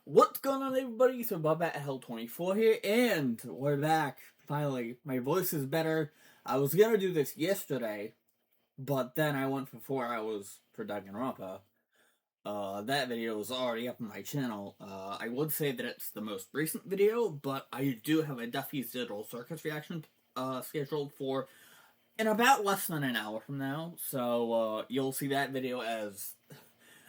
What's going on, everybody? So Bob at Hell24 here, and we're back. Finally, my voice is better. I was gonna do this yesterday, but then I went for 4 hours for Danganronpa. That video is already up on my channel. I would say that it's the most recent video, but I do have a Duffy's Digital Circus reaction, scheduled for in about less than an hour from now. So, you'll see that video as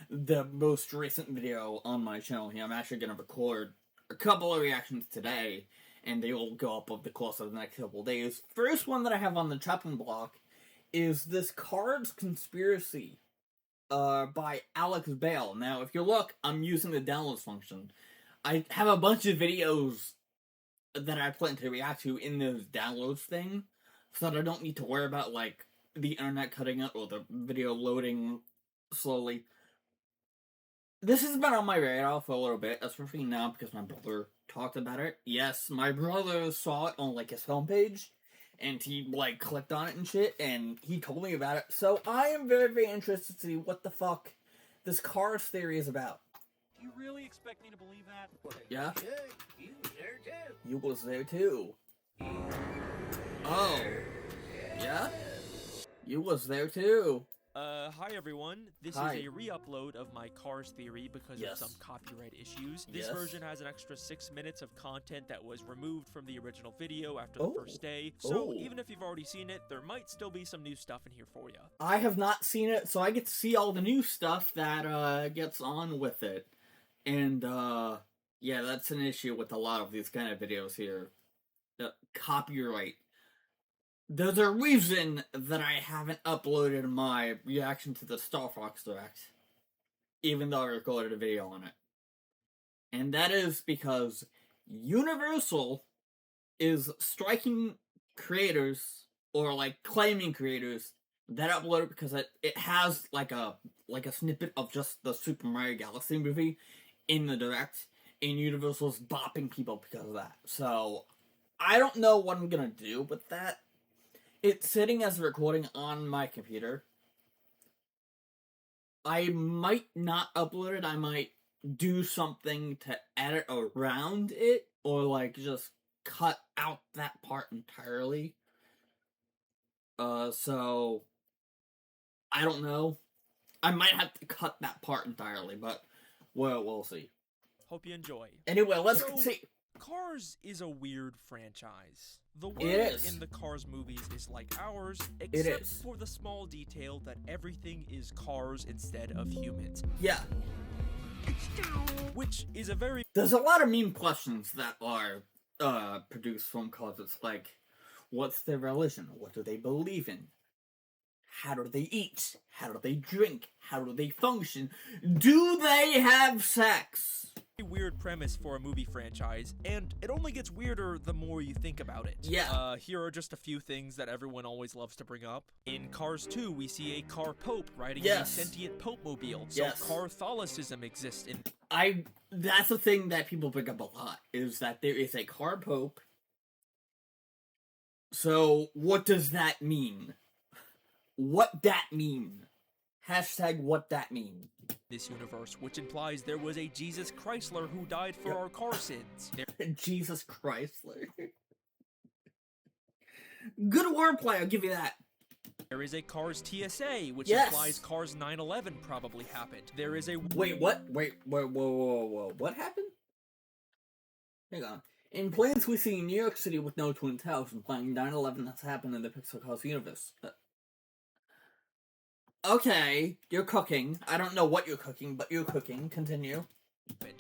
the most recent video on my channel here. I'm actually going to record a couple of reactions today, and they will go up over the course of the next couple of days. First one that I have on the chopping block is this Cards Conspiracy by Alex Bale. Now, if you look, I'm using the downloads function. I have a bunch of videos that I plan to react to in this downloads thing, so that I don't need to worry about, like, the internet cutting it or the video loading slowly. This has been on my radar for a little bit, especially now because my brother talked about it. Yes, my brother saw it on, like, his homepage, and he, like, clicked on it and shit, and he told me about it. So I am very, very interested to see what the fuck this Cars theory is about. Do you really expect me to believe that? Yeah? You was there too. You was there too. Oh. Yeah? You was there too. Hi everyone. This Hi. is a re-upload of my Cars theory because Yes. of some copyright issues. This Yes. version has an extra 6 minutes of content that was removed from the original video after the Oh. first day. So Oh. even if you've already seen it, there might still be some new stuff in here for you. I have not seen it, so I get to see all the new stuff that gets on with it. And yeah, that's an issue with a lot of these kind of videos here. The copyright. There's a reason that I haven't uploaded my reaction to the Star Fox Direct, even though I recorded a video on it. And that is because Universal is striking creators, or like claiming creators, that upload it because it has like a snippet of just the Super Mario Galaxy movie in the Direct, and Universal's bopping people because of that. So I don't know what I'm gonna do with that. It's sitting as a recording on my computer. I might not upload it. I might do something to edit around it, or like just cut out that part entirely. So I don't know. I might have to cut that part entirely, but we'll see. Hope you enjoy. Anyway, let's So- see. Cars is a weird franchise. The world is. in the Cars movies is like ours, is. except for the small detail that everything is cars instead of humans, Yeah, which is a very there's a lot of meme questions that are produced from Cars. It's like, what's their religion? What do they believe in? How do they eat? How do they drink? How do they function? Do they have sex? weird premise for a movie franchise, and it only gets weirder the more you think about it. Yeah. Here are just a few things that everyone always loves to bring up. In Cars 2, we see a car pope riding Yes. a sentient pope-mobile, so Yes. Catholicism exists in That's the thing that people bring up a lot, is that there is a car pope. So, what does that mean? What that mean? Hashtag what that mean. this universe, which implies there was a Jesus Chrysler who died for Yep. our car sins. Jesus Chrysler. Good wordplay, I'll give you that. There is a Cars TSA, which Yes. implies Cars 9/11 probably happened. There is a Wait, what? Wait, whoa. What happened? Hang on. In plans we see New York City with no Twin Towers, implying 9/11 has happened in the Pixar Cars universe. Okay, you're cooking. I don't know what you're cooking, but you're cooking. Continue.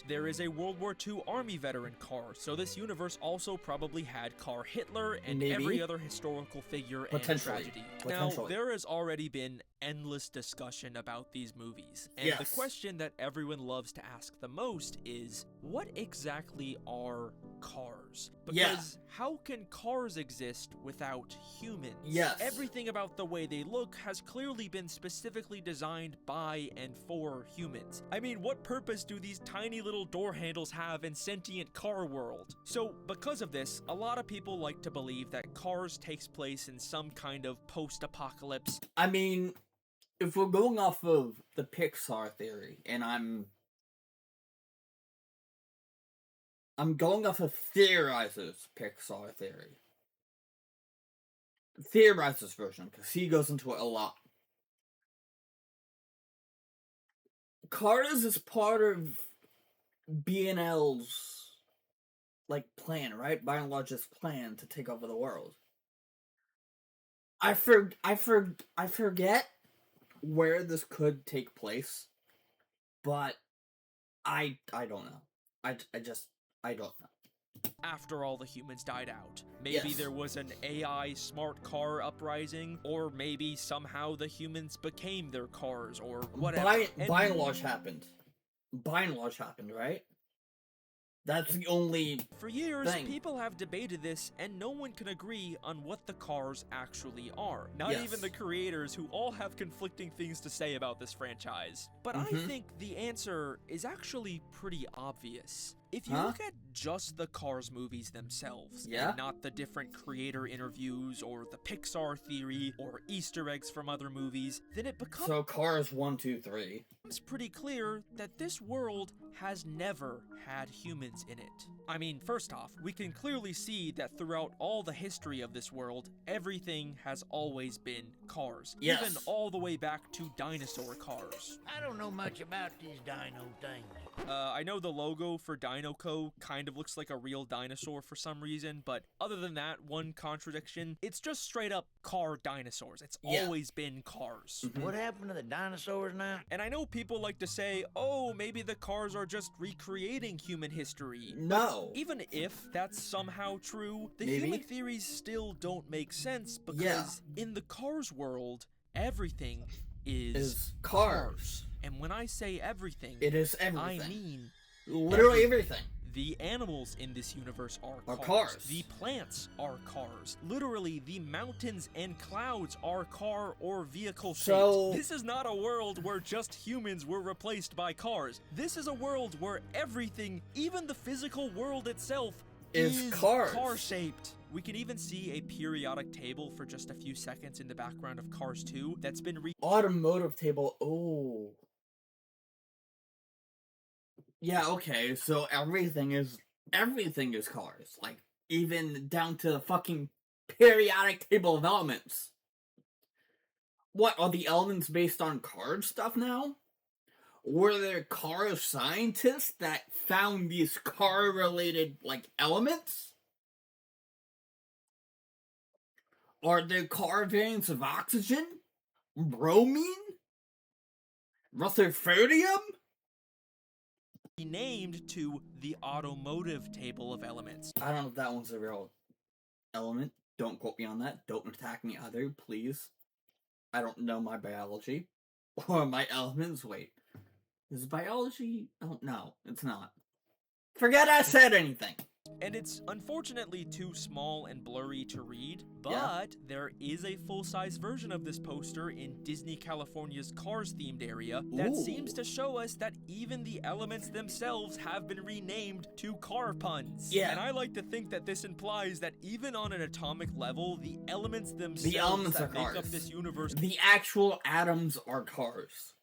There is a World War II Army veteran car, so this universe also probably had Car Hitler and Maybe. every other historical figure and Potentially. tragedy. Now, Potentially. there has already been endless discussion about these movies, and Yes. the question that everyone loves to ask the most is, what exactly are cars? Because how can cars exist without humans? Yes. Everything about the way they look has clearly been specifically designed by and for humans. I mean, what purpose do these tiny little door handles have in sentient car world? So, because of this, a lot of people like to believe that Cars takes place in some kind of post-apocalypse. I mean, if we're going off of the Pixar theory, and I'm I'm going off of Theorizer's Pixar theory. Theorizer's version, because he goes into it a lot. Cars is part of B&L's plan, right? By and large, his plan to take over the world. I forget where this could take place, but I don't know. I don't know. After all the humans died out. Maybe Yes. there was an AI smart car uprising, or maybe somehow the humans became their cars, or whatever. By and large happened. By and large happened, right? That's the only For years, thing. people have debated this, and no one can agree on what the cars actually are. Not Yes. even the creators, who all have conflicting things to say about this franchise. But I Mhm. think the answer is actually pretty obvious. If you Huh? look at just the Cars movies themselves, Yeah? and not the different creator interviews, or the Pixar theory, or Easter eggs from other movies, then it becomes So Cars 1, 2, 3. pretty clear that this world has never had humans in it. I mean, first off, we can clearly see that throughout all the history of this world, everything has always been cars. Yes. Even all the way back to dinosaur cars. I don't know much about these dino things. I know the logo for DinoCo kind of looks like a real dinosaur for some reason, but other than that one contradiction, it's just straight up car dinosaurs. It's Yeah. always been cars. Mhm. What happened to the dinosaurs now? And I know people like to say, oh, maybe the cars are just recreating human history. No. Even if that's somehow true, the Maybe. human theories still don't make sense because in the Cars world, everything is Cars. And when I say everything, It is I everything. mean Literally everything. the animals in this universe are Are cars. cars. The plants are cars. Literally, the mountains and clouds are car or vehicle shaped. So- This is not a world where just humans were replaced by cars. This is a world where everything, even the physical world itself, Is cars. car shaped. We can even see a periodic table for just a few seconds in the background of Cars 2 that's been Automotive table. Oh. Yeah, okay. So everything is cars. Even down to the fucking periodic table of elements. What, are the elements based on card stuff now? Were there car scientists that found these car-related, elements? Are there car variants of oxygen? Bromine? Rutherfordium? renamed to the automotive table of elements. I don't know if that one's a real element. Don't quote me on that. Don't attack me either, please. I don't know my biology. Or my elements. Wait. Is biology? Oh, no, it's not. Forget I said anything. And it's unfortunately too small and blurry to read, but Yeah. there is a full-size version of this poster in Disney California's Cars-themed area that Ooh. seems to show us that even the elements themselves have been renamed to car puns. Yeah. And I like to think that this implies that even on an atomic level, the elements themselves elements that are make up cars. this universe The actual atoms are cars.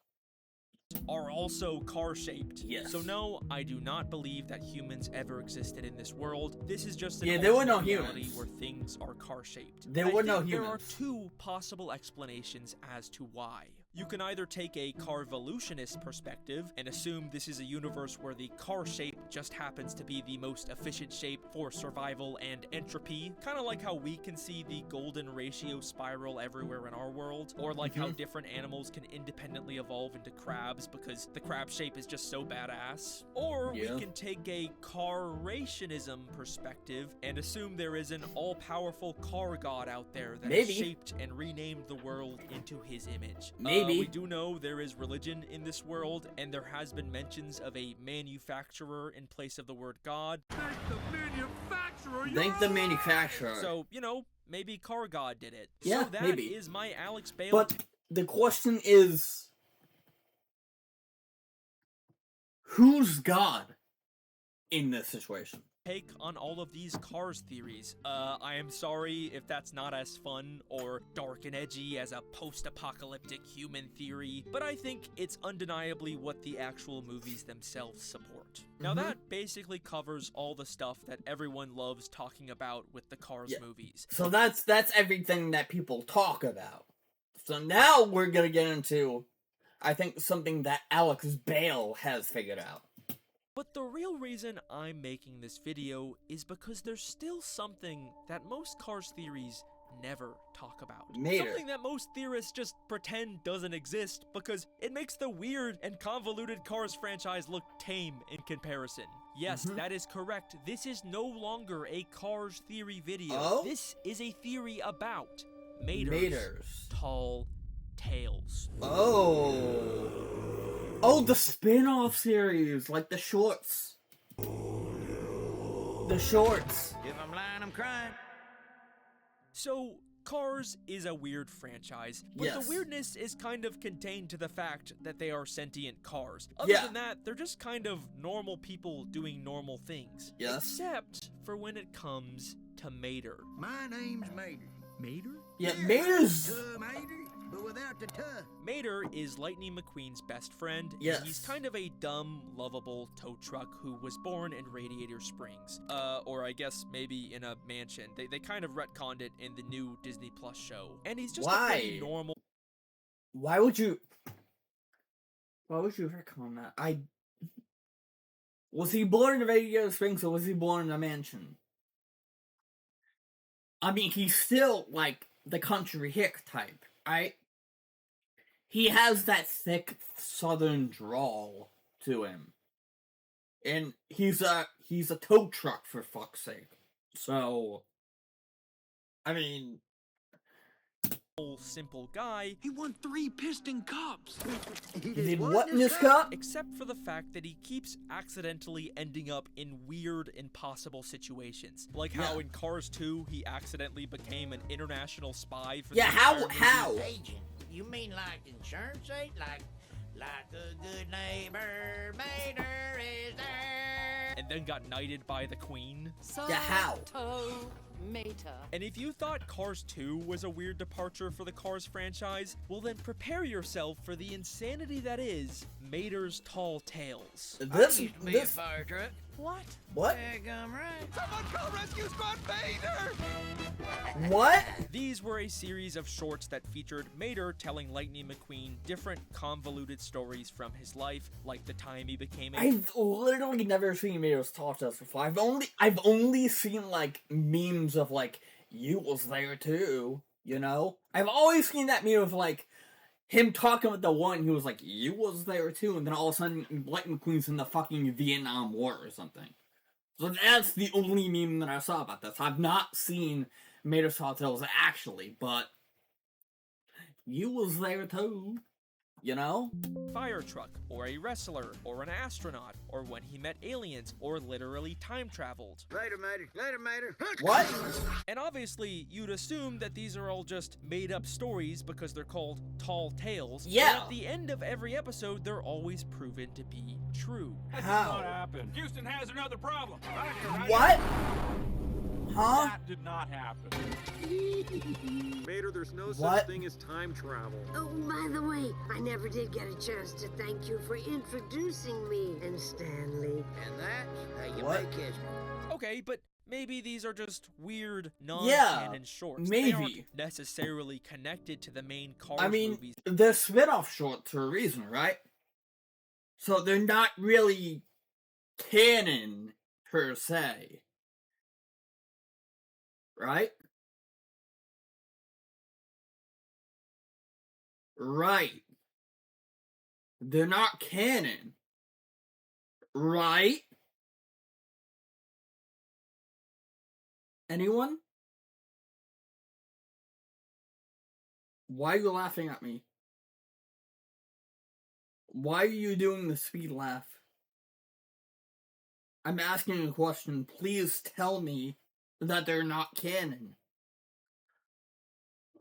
are also car-shaped. Yes. So no, I do not believe that humans ever existed in this world. This is just an Yeah, there were no alternate reality humans. where things are car-shaped. There I were no think there are humans. two possible explanations as to why. You can either take a carvolutionist perspective and assume this is a universe where the car shape just happens to be the most efficient shape for survival and entropy, kind of like how we can see the golden ratio spiral everywhere in our world, or like how different animals can independently evolve into crabs because the crab shape is just so badass. Or Yeah. we can take a carrationism perspective and assume there is an all-powerful car god out there that has Maybe. shaped and renamed the world into his image. Maybe. We do know there is religion in this world, and there has been mentions of a manufacturer in place of the word God. Thank the manufacturer. So, maybe Car God did it. Yeah, so that maybe. is my Alex Bale. But the question is, who's God in this situation? take on all of these Cars theories. I am sorry if that's not as fun or dark and edgy as a post-apocalyptic human theory, but I think it's undeniably what the actual movies themselves support. Now that basically covers all the stuff that everyone loves talking about with the Cars movies. So that's everything that people talk about. So now we're gonna get into, I think, something that Alex Bale has figured out. But the real reason I'm making this video is because there's still something that most Cars theories never talk about. Mater. Something that most theorists just pretend doesn't exist because it makes the weird and convoluted Cars franchise look tame in comparison. Yes, that is correct. This is no longer a Cars theory video. Oh? This is a theory about Mater's tall tales. Oh. Oh, the spin-off series, like the shorts. The shorts. If I'm lying, I'm crying. So, Cars is a weird franchise, but the weirdness is kind of contained to the fact that they are sentient cars. Other than that, they're just kind of normal people doing normal things. Yes. Except for when it comes to Mater. My name's Mater. Mater? Yeah, Mater's... Mater, but without the tuh. Mater is Lightning McQueen's best friend. Yes. And he's kind of a dumb, lovable tow truck who was born in Radiator Springs. Or I guess maybe in a mansion. They kind of retconned it in the new Disney Plus show. And he's just a pretty normal... Why would you retcon that? Was he born in Radiator Springs or was he born in a mansion? I mean, he's still, like, the country hick type, right? He has that thick southern drawl to him. And he's a tow truck, for fuck's sake. So, I mean... simple guy. He won 3 piston cups. He did what in this cup? Except for the fact that he keeps accidentally ending up in weird, impossible situations. Like how in Cars 2, he accidentally became an international spy for the how? Agent. You mean like insurance agent? Like a good neighbor, Mater is there. And then got knighted by the Queen. How? Mater. And if you thought Cars 2 was a weird departure for the Cars franchise, well then prepare yourself for the insanity that is Mater's Tall Tales. This used to be a fire truck. What? What? Daggum right. Someone call Rescue Squad Mater! What? These were a series of shorts that featured Mater telling Lightning McQueen different convoluted stories from his life, like the time he became a... I've literally never seen Mater's Tall Tales before. I've only seen, like, memes of, like, you was there too, you know? I've always seen that meme of, like, him talking with the one who was like, you was there too, and then all of a sudden, Lightning McQueen's in the fucking Vietnam War or something. So that's the only meme that I saw about this. I've not seen Mater's Tall Tales actually, but you was there too, you know? Fire truck, or a wrestler, or an astronaut, or when he met aliens, or literally time traveled. Later, Mater. What? And obviously, you'd assume that these are all just made-up stories because they're called tall tales. Yeah. But at the end of every episode, they're always proven to be true. That did How? not happen. Houston has another problem. What? Huh? That did not happen. Mater, there's no What? such thing as time travel. Oh, by the way, I never did get a chance to thank you for introducing me and Stanley. And that's how you What? make history. Okay, but maybe these are just weird, non-canon shorts. They maybe. aren't necessarily connected to the main Cars I mean, movies. they're spin-off shorts for a reason, right? So they're not really canon, per se. Right? Right. They're not canon. Right? Anyone? Why are you laughing at me? Why are you doing the speed laugh? I'm asking a question. Please tell me that they're not canon.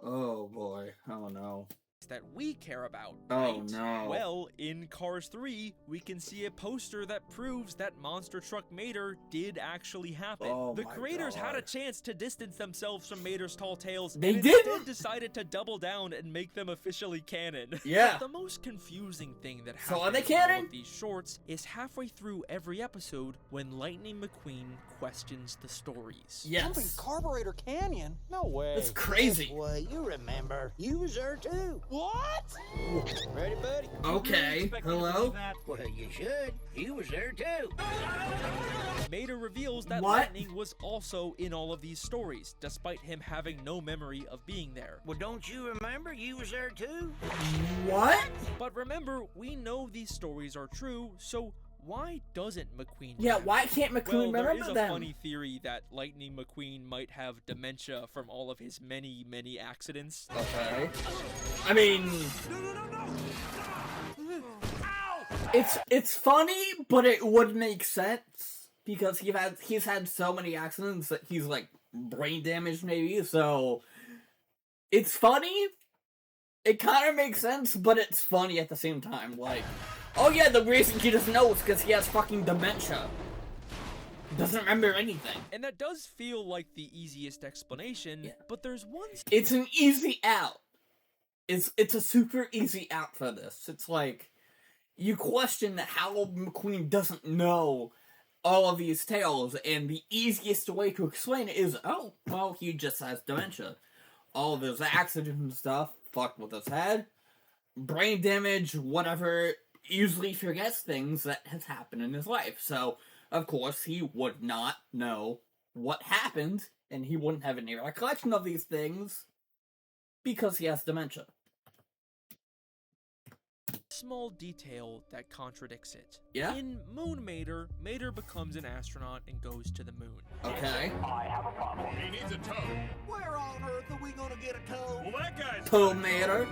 Oh boy, oh no. that we care about, Oh, right? no. Well, in Cars 3, we can see a poster that proves that Monster Truck Mater did actually happen. Oh the my creators had a God. chance to distance themselves from Mater's tall tales, They and didn't? instead decided to double down and make them officially canon. Yeah. But the most confusing thing that So are happens they in all canon? of these shorts is halfway through every episode when Lightning McQueen questions the stories. Jumping Yes. Carburetor Canyon? No way. That's crazy. Well, you remember. You was there too. What? Ready, buddy? Okay. Hello? Well, you should. You was there too. Mater reveals that What? Lightning was also in all of these stories, despite him having no memory of being there. Well, don't you remember? You was there too. What? But remember, we know these stories are true, so why doesn't McQueen? Yeah, remember? why can't McQueen Well, there is remember a them? funny theory that Lightning McQueen might have dementia from all of his many, many accidents. Okay. I mean, it's funny, but it would make sense because he's had so many accidents that he's like brain damaged maybe. So it's funny. It kind of makes sense, but it's funny at the same time. Like, oh yeah, the reason he doesn't know is because he has fucking dementia. Doesn't remember anything. And that does feel like the easiest explanation, Yeah. but there's one. It's an easy out. It's a super easy out for this. It's like you question how McQueen doesn't know all of these tales, and the easiest way to explain it is, oh, well, he just has dementia. All of his accidents and stuff, fucked with his head, brain damage, whatever, easily forgets things that has happened in his life. So, of course, he would not know what happened, and he wouldn't have any recollection of these things because he has dementia. Small detail that contradicts it. Yeah? In Moon Mater, Mater becomes an astronaut and goes to the moon. Okay. He needs a tow. Where on earth are we gonna get a tow? Well, that guy's... Tomato.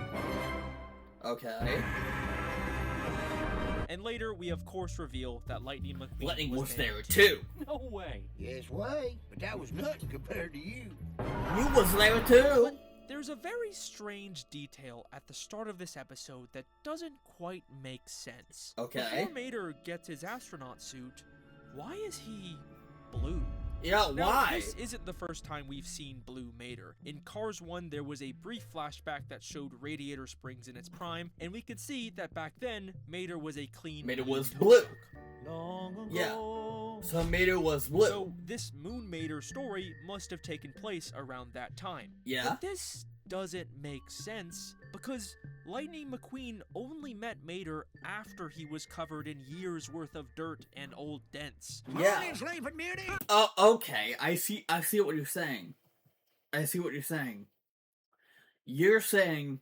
Okay. And later, we of course reveal that Lightning McQueen Lightning was there too. too. No way. Yes, way. But that was nothing compared to you. You was there too. But there's a very strange detail at the start of this episode that doesn't quite make sense. Okay. Before Mater gets his astronaut suit, why is he blue? Yeah, Now, why? this isn't the first time we've seen Blue Mater. In Cars 1, there was a brief flashback that showed Radiator Springs in its prime, and we could see that back then, Mater was a clean Mater blue was tow blue. truck. Long ago. Yeah. So Mater was blue. So this Moon Mater story must have taken place around that time. Yeah. But this doesn't make sense because Lightning McQueen only met Mater after he was covered in years worth of dirt and old dents. Yeah. Morning, Sleeping Beauty. Oh, okay. I see what you're saying. I see what you're saying. You're saying,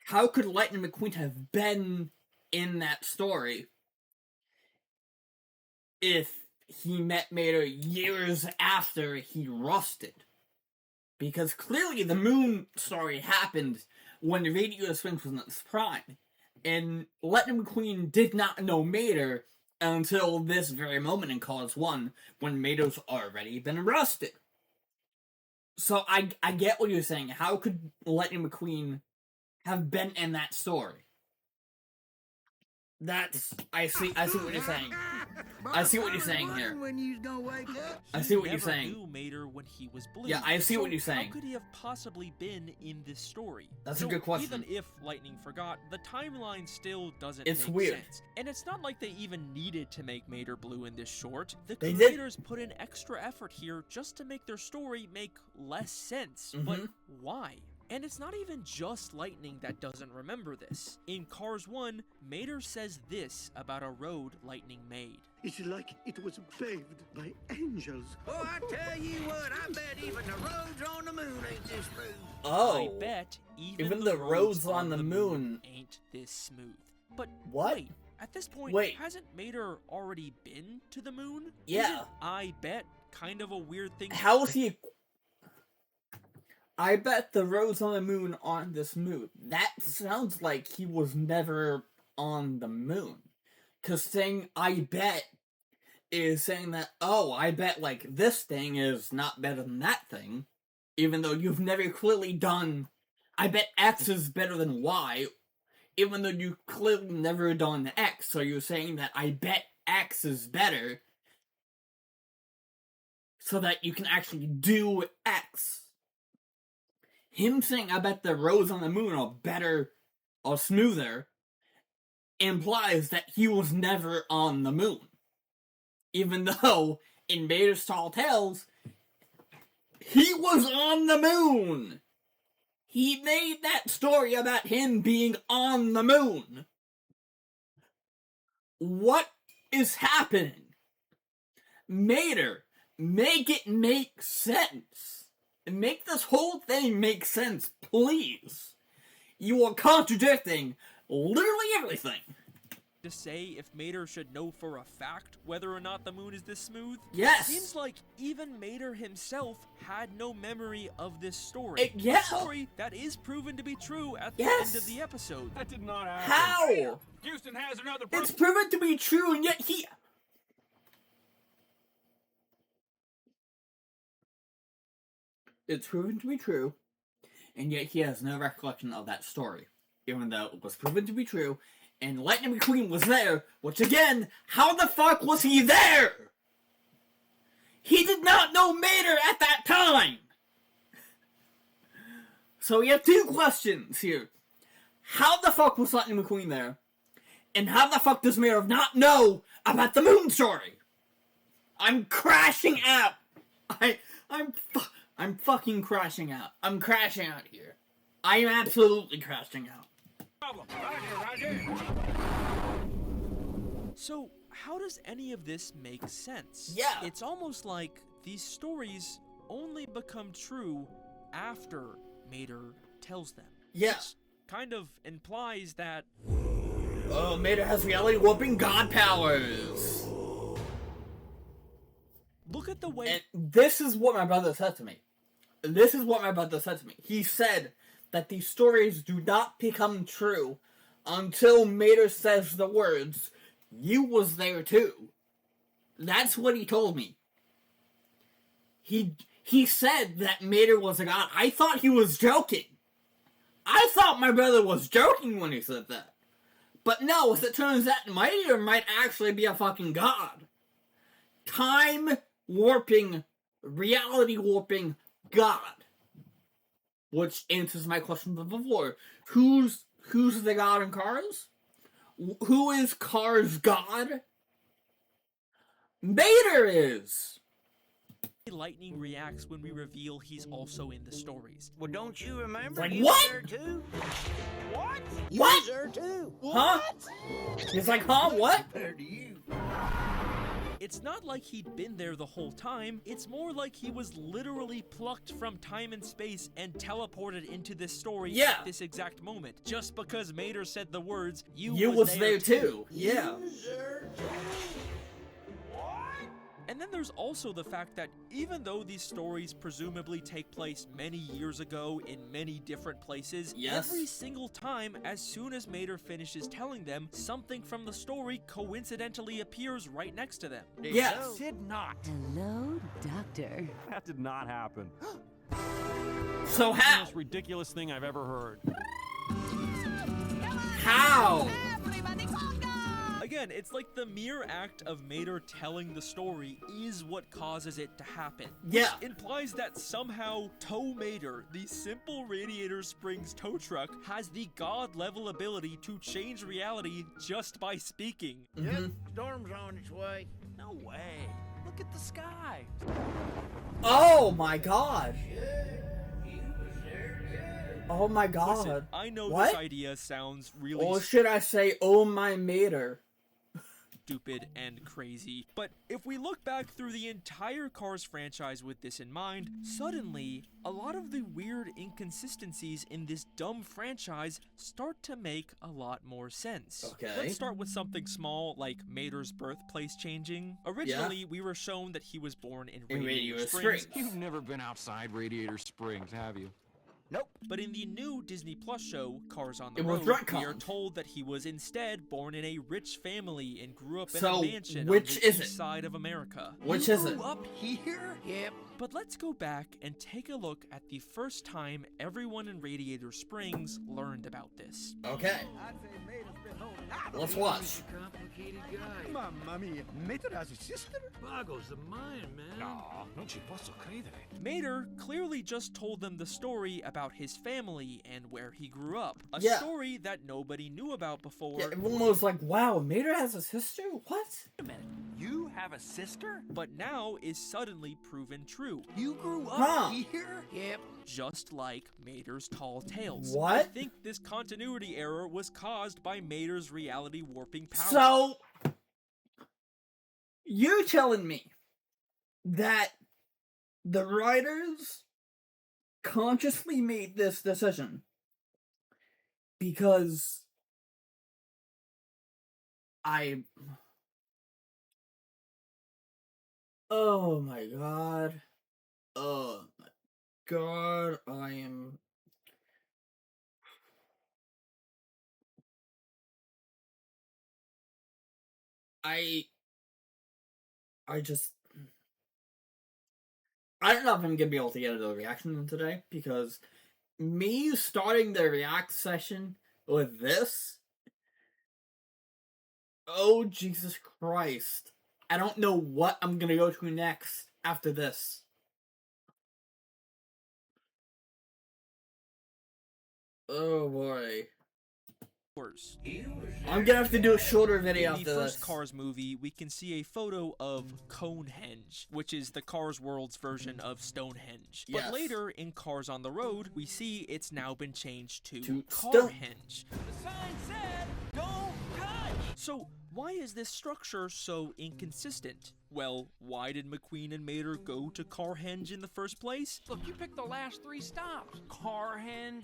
how could Lightning McQueen have been in that story if he met Mater years after he rusted? Because clearly the moon story happened when the Radiator Springs was in its prime. And Lightning McQueen did not know Mater until this very moment in Cars 1, when Mater's already been rusted. So I get what you're saying. How could Lightning McQueen have been in that story? I see what you're saying. I see what you're saying here. When you gonna wake up? I see what you're Never saying. knew Mater when he was blue. Yeah, I see what So you're saying. How could he have possibly been in this story? That's a So good question. Even if Lightning forgot, the timeline still doesn't It's make weird. sense. And it's not like they even needed to make Mater blue in this short. The They did. creators put in extra effort here just to make their story make less sense. But Mhm. why? And it's not even just Lightning that doesn't remember this. In Cars 1, Mater says this about a road Lightning made. It's like it was paved by angels. Oh, I tell you what, I bet even the roads on the moon ain't this smooth. Oh. I bet Even the roads on the moon ain't this smooth. But What? wait, at this point, Wait. hasn't Mater already been to the moon? Yeah. Isn't I bet kind of a weird thing. How is he? I bet the roads on the moon aren't this smooth. That sounds like he was never on the moon. Cause saying I bet is saying that, oh, I bet like this thing is not better than that thing. Even though you've never clearly done I bet X is better than Y, even though you clearly never done X, so you're saying that I bet X is better, so that you can actually do X. Him saying I bet the roads on the moon are better or smoother implies that he was never on the moon. Even though, in Mater's Tall Tales, he was on the moon! He made that story about him being on the moon! What is happening? Mater, make it make sense! Make this whole thing make sense, please! You are contradicting literally everything! To say if Mater should know for a fact whether or not the moon is this smooth? Yes! Seems like even Mater himself had no memory of this story. Yeah! A story that is proven to be true at the Yes! end of the episode. That did not happen. How? Houston has another It's proven to be true, and yet he... It's proven to be true, and yet he has no recollection of that story. Even though it was proven to be true, and Lightning McQueen was there, which again, how the fuck was he there? He did not know Mater at that time! So we have two questions here. How the fuck was Lightning McQueen there? And how the fuck does Mater not know about the moon story? I'm crashing out! I'm fucking crashing out. I'm crashing out here. I am absolutely crashing out. So, how does any of this make sense? Yeah. It's almost like these stories only become true after Mater tells them. Yeah. Which kind of implies that... Oh, Mater has reality warping god powers! Look at the way... And this is what my brother said to me. He said that these stories do not become true until Mater says the words, "You was there too." That's what he told me. He said that Mater was a god. I thought he was joking. I thought my brother was joking when he said that. But no, as it turns out, Mater might actually be a fucking god. Time warping, reality warping god. Which answers my question before. Who's the god in Cars? Who is Cars' god? Mater is! Lightning reacts when we reveal he's also in the stories. Well, don't you remember? Like, you what? was there too? What? You What? was there too? Huh? He's like, huh? What? Compared to you. It's not like he'd been there the whole time, it's more like he was literally plucked from time and space and teleported into this story Yeah. at this exact moment. Just because Mater said the words, you Was there too. Yeah. And then there's also the fact that even though these stories presumably take place many years ago in many different places, Yes. every single time, as soon as Mater finishes telling them, something from the story coincidentally appears right next to them. Yes. Did not. Hello, Doctor. That did not happen. So The how? most ridiculous thing I've ever heard. How? Again, it's like the mere act of Mater telling the story is what causes it to happen. Yeah. Which implies that somehow Tow Mater, the simple Radiator Springs tow truck, has the god-level ability to change reality just by speaking. Yep, storm's on its way. No way. Look at the sky. Oh my god. Oh my god. Listen, I know What? this idea sounds really Or should I say, oh my Mater? stupid and crazy, but if we look back through the entire Cars franchise with this in mind, suddenly, a lot of the weird inconsistencies in this dumb franchise start to make a lot more sense. Okay. Let's start with something small like Mater's birthplace changing. Originally, we were shown that he was born in Radiator Springs. You've never been outside Radiator Springs, have you? Nope. But in the new Disney Plus show, Cars on the It was Road, we are retconned. told that he was instead born in a rich family and grew up in So, a mansion which on the is east it? side of America. Which you is it? grew up here? Yep. But let's go back and take a look at the first time everyone in Radiator Springs learned about this. Okay. Let's watch. Mamma mia, Mater has a sister? Boggles the mind, man. No, non ci posso credere. Mater clearly just told them the story about his family and where he grew up. A Yeah. story that nobody knew about before. Yeah, everyone was like, wow, Mater has a sister? What? Wait a minute. You have a sister? But now is suddenly proven true, You grew up Huh. here? Yep. just like Mater's tall tales. What? I think this continuity error was caused by Mater's reality warping power. So, you're telling me that the writers consciously made this decision because oh my god. Oh my god, I just I don't know if I'm gonna be able to get into the reaction today because me starting the react session with this, oh Jesus Christ, I don't know what I'm gonna go to next after this. Oh boy. I'm gonna have to do a shorter video In the after first this. Cars movie, we can see a photo of Conehenge, which is the Cars World's version of Stonehenge. Yes. But later, in Cars on the Road, we see it's now been changed to To Carhenge. The sign said, don't touch! So, why is this structure so inconsistent? Well, why did McQueen and Mater go to Carhenge in the first place? Look, you picked the last 3 stops. Carhenge.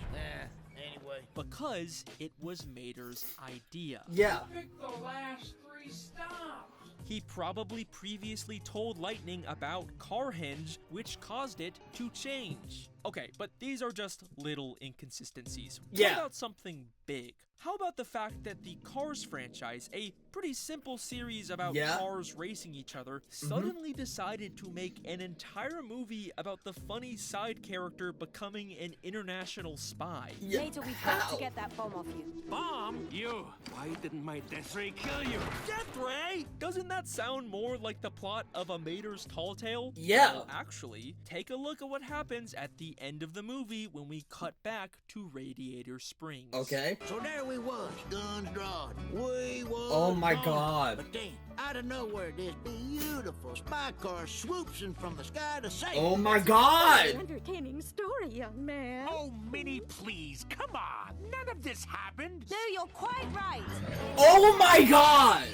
Anyway. Because it was Mater's idea. Yeah. Picked the last 3 stops. He probably previously told Lightning about Carhenge, which caused it to change. Okay, but these are just little inconsistencies. Yeah. What about something big? How about the fact that the Cars franchise, a pretty simple series about Yeah. cars racing each other, suddenly decided to make an entire movie about the funny side character becoming an international spy? Yeah. Later, we've got How? to get that bomb off you. Bomb? You. Why didn't my death ray kill you? Death Ray! Doesn't that sound more like the plot of a Mater's Tall Tale? Yeah. Well, actually, take a look at what happens at the end of the movie when we cut back to Radiator Springs. Okay. So there we was, guns drawn. We was. Oh my gone. God. But then, out of nowhere, this beautiful spy car swoops in from the sky to save. Oh my god! Entertaining story, young man. Oh, Minnie, please, come on. None of this happened. No, you're quite right. Oh my god!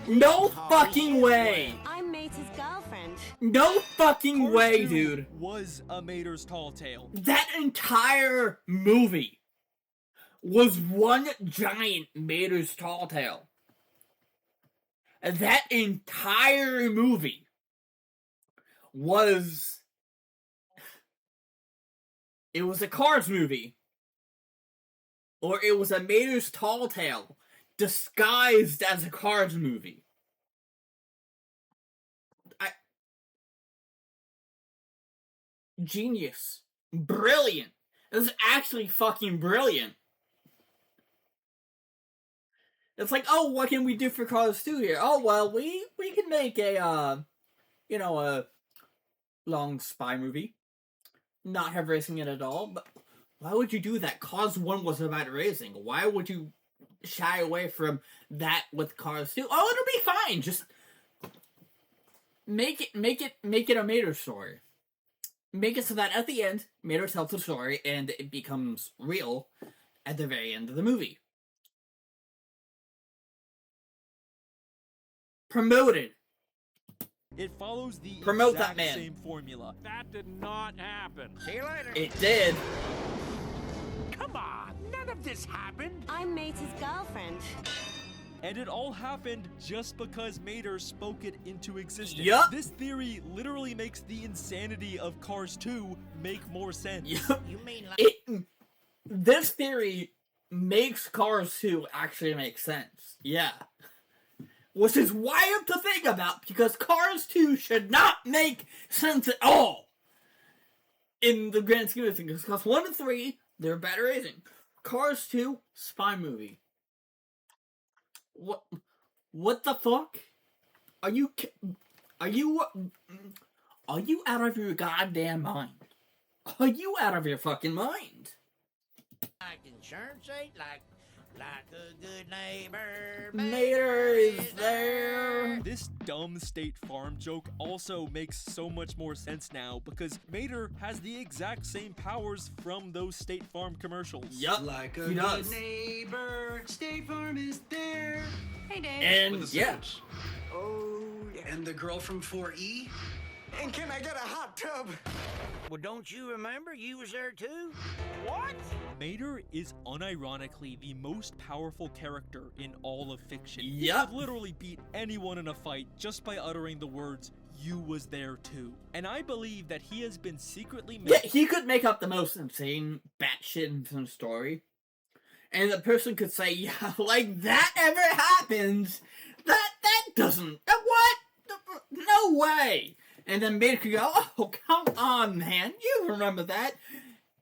No fucking way! I'm Mater's girlfriend. No fucking Cars way, 2 dude. Was a Mater's Tall Tale. That entire movie was one giant Mater's Tall Tale. That entire movie was... It was a Cars movie. Or it was a Mater's Tall Tale disguised as a Cars movie. Genius. Brilliant. This is actually fucking brilliant. It's like, oh, what can we do for Cars 2 here? Oh, well, we can make a, a long spy movie. Not have racing in it at all, but why would you do that? Cars 1 was about racing. Why would you shy away from that with Cars 2? Oh, it'll be fine. Just make it a Mater story. Make it so that at the end, Mater tells the story and it becomes real at the very end of the movie. Promoted. It follows the Promote exact that man. same formula. That did not happen. See you later. It did. Come on. None of this happened. I'm Mater's girlfriend. And it all happened just because Mater spoke it into existence. Yup. This theory literally makes the insanity of Cars 2 make more sense. Yup. You mean like This theory makes Cars 2 actually make sense. Yeah. Which is wild to think about, because Cars 2 should not make sense at all in the grand scheme of things. Because 1 and 3, they're better rating. Cars 2, spy movie. What the fuck? Are you out of your goddamn mind? Are you out of your fucking mind? insurance rate? Like a good neighbor. Mater is there. This dumb State Farm joke also makes so much more sense now, because Mater has the exact same powers from those State Farm commercials. Yup, Like a he good does. neighbor, State Farm is there. Hey, Dave. And yeah, Oh, and the girl from 4E? And can I get a hot tub? Well, don't you remember you was there too? What? Mater is unironically the most powerful character in all of fiction. Yup. He could literally beat anyone in a fight just by uttering the words, "You was there too." And I believe that he has been secretly yeah, he could make up the most insane batshit insane story, and the person could say, "Yeah, like that ever happens? That doesn't. What? No way!" And then Mater could go, "Oh, come on, man, you remember that?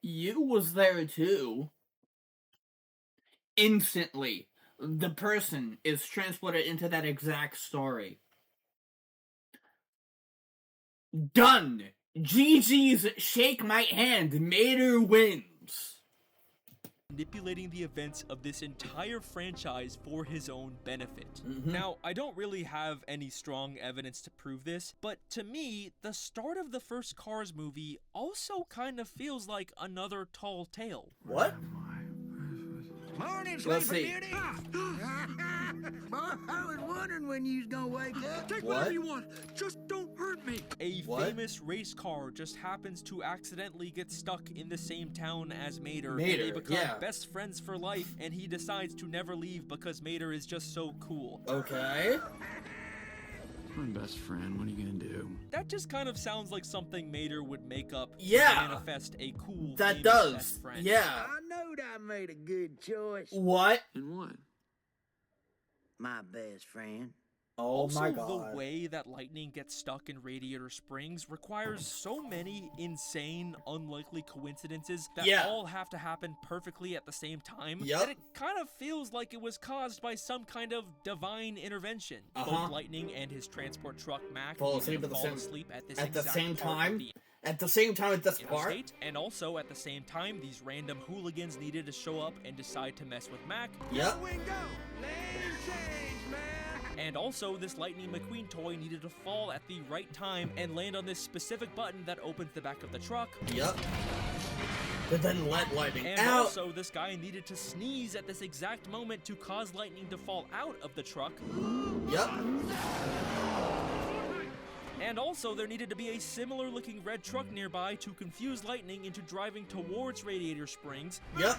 You was there too." Instantly, the person is transported into that exact story. Done. GG's, shake my hand. Mater wins. manipulating the events of this entire franchise for his own benefit. Now, I don't really have any strong evidence to prove this, but to me, the start of the first Cars movie also kind of feels like another Tall Tale. What? Morning, Let's Sleeping see. Beauty. I was wondering when you was gonna wake up. Take What? whatever you want. Just don't hurt me. A What? famous race car just happens to accidentally get stuck in the same town as Mater, and Mater, they become yeah. best friends for life, and he decides to never leave because Mater is just so cool. Okay. My best friend, what are you gonna do? That just kind of sounds like something Mater would make up Yeah. to manifest a cool That famous does. best friend. Yeah. I knowed I made a good choice. What? And what? My best friend. Oh Also, my god. the way that lightning gets stuck in Radiator Springs requires so many insane, unlikely coincidences that Yeah. all have to happen perfectly at the same time, Yup. that it kind of feels like it was caused by some kind of divine intervention. Both Lightning and his transport truck, Mac, Fall needed asleep to at the fall same- asleep at this at the exact same part of time? the At the same time at this part? interstate, and also at the same time, these random hooligans needed to show up and decide to mess with Mac. Yep. And also, this Lightning McQueen toy needed to fall at the right time and land on this specific button that opens the back of the truck. Yep. But then let lightning And out. also, this guy needed to sneeze at this exact moment to cause Lightning to fall out of the truck. Yep. And also, there needed to be a similar looking red truck nearby to confuse Lightning into driving towards Radiator Springs. Yep.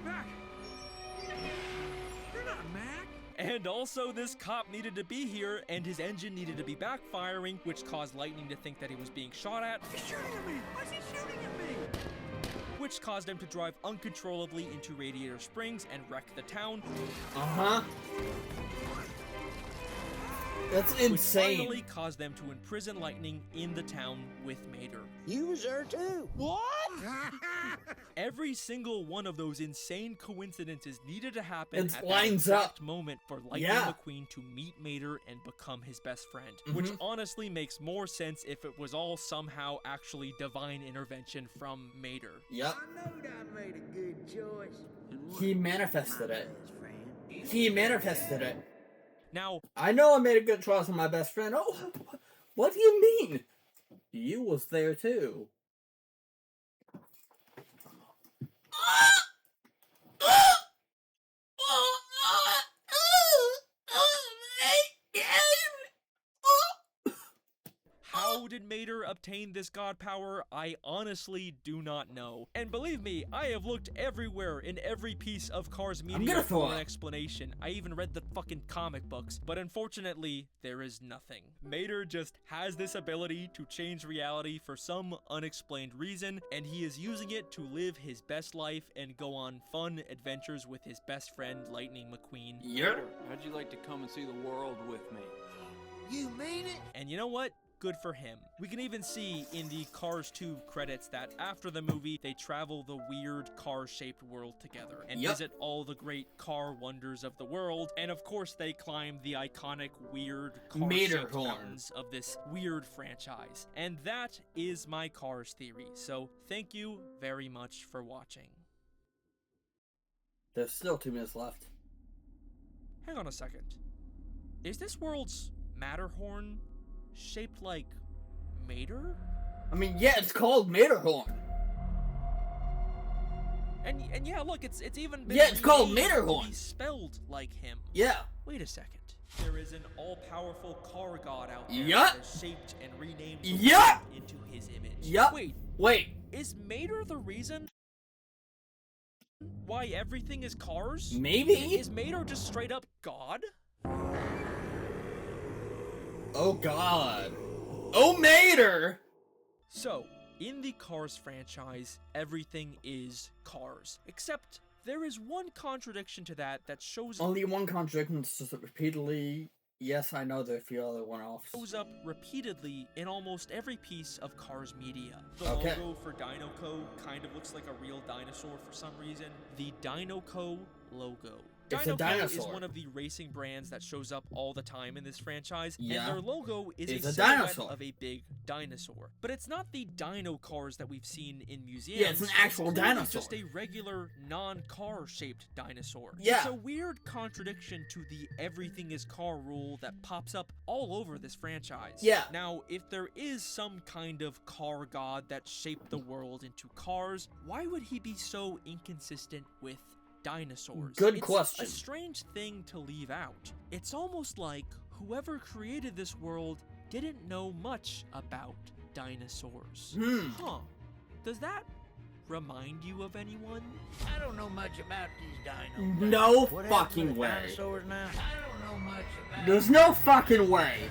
Mac! You're not Mac! And also, this cop needed to be here, and his engine needed to be backfiring, which caused Lightning to think that he was being shot at, He's shooting at me! Why is he shooting at me? which caused him to drive uncontrollably into Radiator Springs and wreck the town, Uh-huh. That's which insane. finally caused them to imprison Lightning in the town with Mater. You was there too. What? Every single one of those insane coincidences needed to happen It at lines that exact up. moment for Lightning Yeah. McQueen to meet Mater and become his best friend, which honestly makes more sense if it was all somehow actually divine intervention from Mater. Yep. I knowed I made a good choice. He manifested it. Best friend. He manifested it. Now, I know I made a good choice with my best friend. Oh, what do you mean? You was there too. How did Mater obtain this god power? I honestly do not know. And believe me, I have looked everywhere in every piece of Cars media for an explanation. I even read the fucking comic books, but unfortunately, there is nothing. Mater just has this ability to change reality for some unexplained reason, and he is using it to live his best life and go on fun adventures with his best friend, Lightning McQueen. Yeah. How'd you like to come and see the world with me? You mean it? And you know what? Good for him. We can even see in the Cars 2 credits that after the movie, they travel the weird car-shaped world together and visit all the great car wonders of the world. And of course, they climb the iconic weird car-shaped mountains of this weird franchise. And that is my Cars theory. So thank you very much for watching. There's still 2 minutes left. Hang on a second. Is this world's Matterhorn shaped like Mater? I mean, yeah, it's called Matterhorn. And yeah, look, it's even been it's called renamed to Matterhorn. be spelled like him. Yeah. Wait a second. There is an all-powerful car god out there Yup. that has shaped and renamed the Yup. world into his image. Yup. Wait. Is Mater the reason why everything is cars? Maybe. Is Mater just straight up God? Oh god. Oh, Mater! So, in the Cars franchise, everything is cars. Except, there is one contradiction to that shows Only one contradiction, it's just repeatedly. Yes, I know there are a few other one-offs. Shows up repeatedly in almost every piece of Cars media. The Okay. logo for Dinoco kind of looks like a real dinosaur for some reason. The Dinoco logo. It's a Dinoco is dinosaur. one of the racing brands that shows up all the time in this franchise, Yeah. and their logo is It's a a silhouette dinosaur. of a big dinosaur. But it's not the dino cars that we've seen in museums. Yeah, it's an actual clearly dinosaur. just a regular non-car shaped dinosaur. Yeah. It's a weird contradiction to the everything is car rule that pops up all over this franchise. Yeah. Now, if there is some kind of car god that shaped the world into cars, why would he be so inconsistent with dinosaurs? Good It's question. a strange thing to leave out. It's almost like whoever created this world didn't know much about dinosaurs. Huh. Does that remind you of anyone? I don't know much about these dinos. No What happened fucking to the way. dinosaurs now? I don't know much about. There's no fucking way.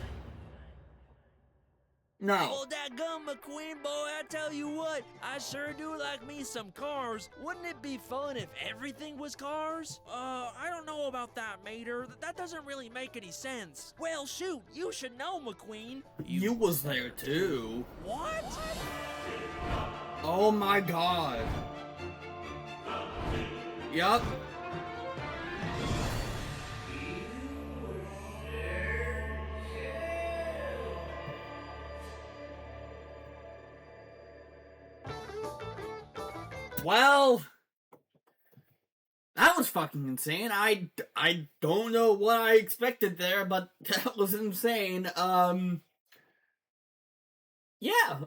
No. Well, dadgum, McQueen boy, I tell you what, I sure do like me some cars. Wouldn't it be fun if everything was cars? I don't know about that, Mater. That doesn't really make any sense. Well, shoot, you should know, McQueen. You was there too. What? Oh my god. Yup. Well, that was fucking insane. I don't know what I expected there, but that was insane. Yeah.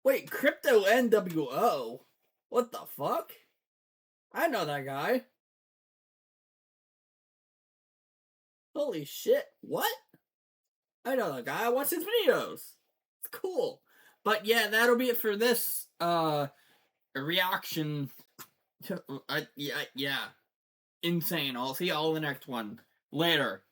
Wait, Crypto NWO? What the fuck? I know that guy. Holy shit, what? I know that guy, I watch his videos. It's cool. But yeah, that'll be it for this, reaction. Yeah. Insane. I'll see y'all in the next one. Later.